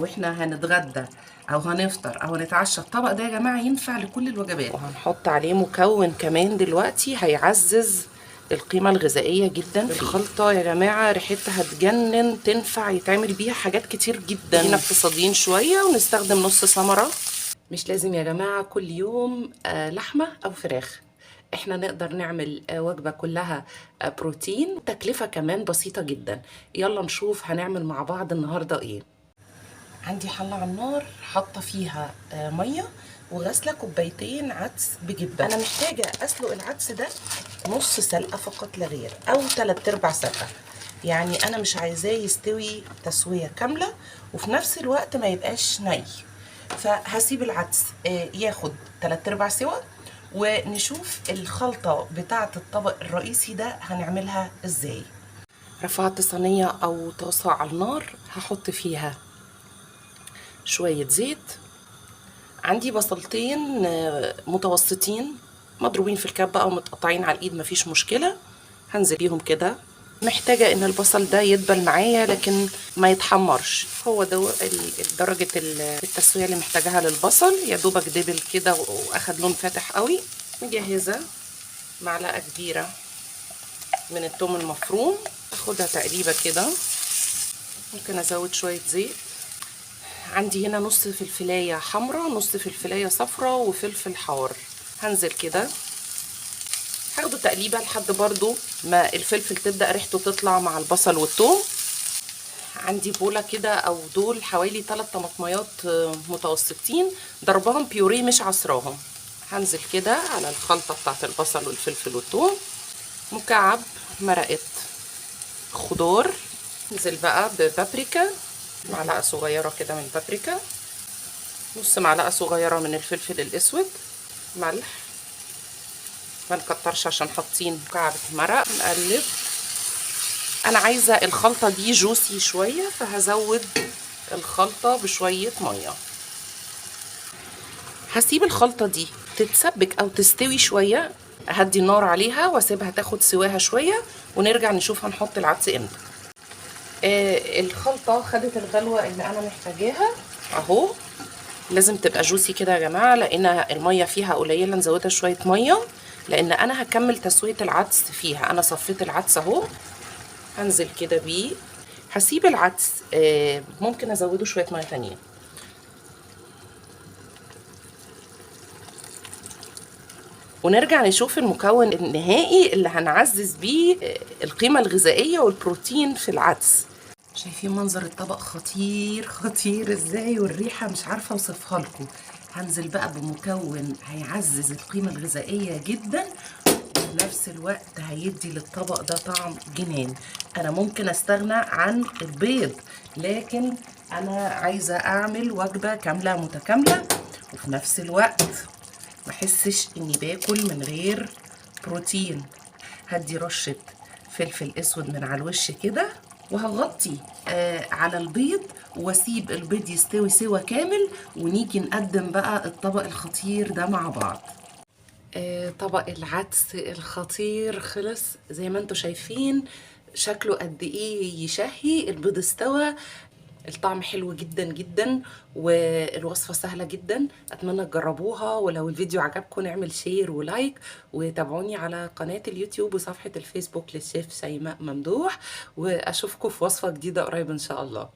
واحنا هنتغدى او هنفطر او هنتعشى، الطبق ده يا جماعه ينفع لكل الوجبات. وهنحط عليه مكون كمان دلوقتي هيعزز القيمه الغذائيه جدا. الخلطه يا جماعه ريحتها هتجنن، تنفع يتعمل بيها حاجات كتير جدا. خلينا اقتصاديين شويه ونستخدم نص ثمره. مش لازم يا جماعه كل يوم لحمه او فراخ، احنا نقدر نعمل وجبة كلها بروتين، تكلفة كمان بسيطة جدا. يلا نشوف هنعمل مع بعض النهاردة ايه. عندي حلة على النار حاطة فيها مية وغسلة كوبايتين عدس بجبة. انا محتاجة اسلق العدس ده نص سلقة فقط لا غير، او 3/4 سلقة. يعني انا مش عايزاه يستوي تسوية كاملة وفي نفس الوقت ما يبقاش ني، فهسيب العدس ياخد 3/4 سوا، ونشوف الخلطة بتاعة الطبق الرئيسي ده هنعملها ازاي. رفعت صينية او طاسة على النار، هحط فيها شوية زيت. عندي بصلتين متوسطين مضروبين في الكبة او متقطعين على الايد، مفيش مشكلة. هنزل بيهم كده. محتاجة ان البصل ده يدبل معايا لكن ما يتحمرش، هو ده درجة التسوية اللي محتاجاها للبصل. يا دوبك دبل كده واخد لون فاتح قوي. مجهزة معلقة كبيرة من الثوم المفروم، اخدها تقريبا كده. ممكن ازود شوية زيت. عندي هنا نص فلفلاية حمراء، نص فلفلاية صفراء، وفلفل حار. هنزل كده هاخده تقليبه لحد برضو ما الفلفل تبدأ ريحته تطلع مع البصل والثوم. عندي بولة كده او دول حوالي 3 طماطميات متوسطين، ضربهم بيوري مش عصراهم. هنزل كده على الخلطة بتاعت البصل والفلفل والثوم. مكعب مرقة خضار. ننزل بقى ببابريكا، معلقة صغيرة كده من البابريكا، نص معلقة صغيرة من الفلفل الاسود، ملح. ما نكترش عشان حاطين مكعب مرق. نقلب. انا عايزة الخلطة دي جوسي شوية، فهزود الخلطة بشوية مية. هسيب الخلطة دي تتسبك او تستوي شوية، اهدي النار عليها واسيبها تاخد سواها شوية، ونرجع نشوف هنحط العدس امتى. الخلطة خدت الغلوة اللي انا محتاجاها اهو. لازم تبقى جوسي كده يا جماعة، لان المية فيها قليلة، نزودها شوية مية لان انا هكمل تسوية العدس فيها. انا صفيت العدس اهو. هنزل كده بيه. هسيب العدس ممكن ازوده شوية مية تانية. ونرجع نشوف المكون النهائي اللي هنعزز بيه القيمة الغذائية والبروتين في العدس. شايفين منظر الطبق خطير خطير ازاي، والريحة مش عارفة اوصفها لكم. هنزل بقى بمكون هيعزز القيمة الغذائية جدا، وفي نفس الوقت هيدي للطبق ده طعم جنان. انا ممكن استغنى عن البيض، لكن انا عايزة اعمل وجبة كاملة متكاملة، وفي نفس الوقت محسش اني باكل من غير بروتين. هدي رشة فلفل اسود من على الوش كده، وهغطي على البيض واسيب البيض يستوي سوا كامل، ونيجي نقدم بقى الطبق الخطير ده مع بعض. طبق العدس الخطير خلص زي ما انتوا شايفين. شكله قد ايه يشهي. البيض استوى، الطعم حلو جدا جدا، والوصفة سهلة جدا. اتمنى تجربوها، ولو الفيديو عجبكم نعمل شير ولايك، وتابعوني على قناة اليوتيوب وصفحة الفيسبوك للشيف شيماء ممدوح، واشوفكم في وصفة جديدة قريب ان شاء الله.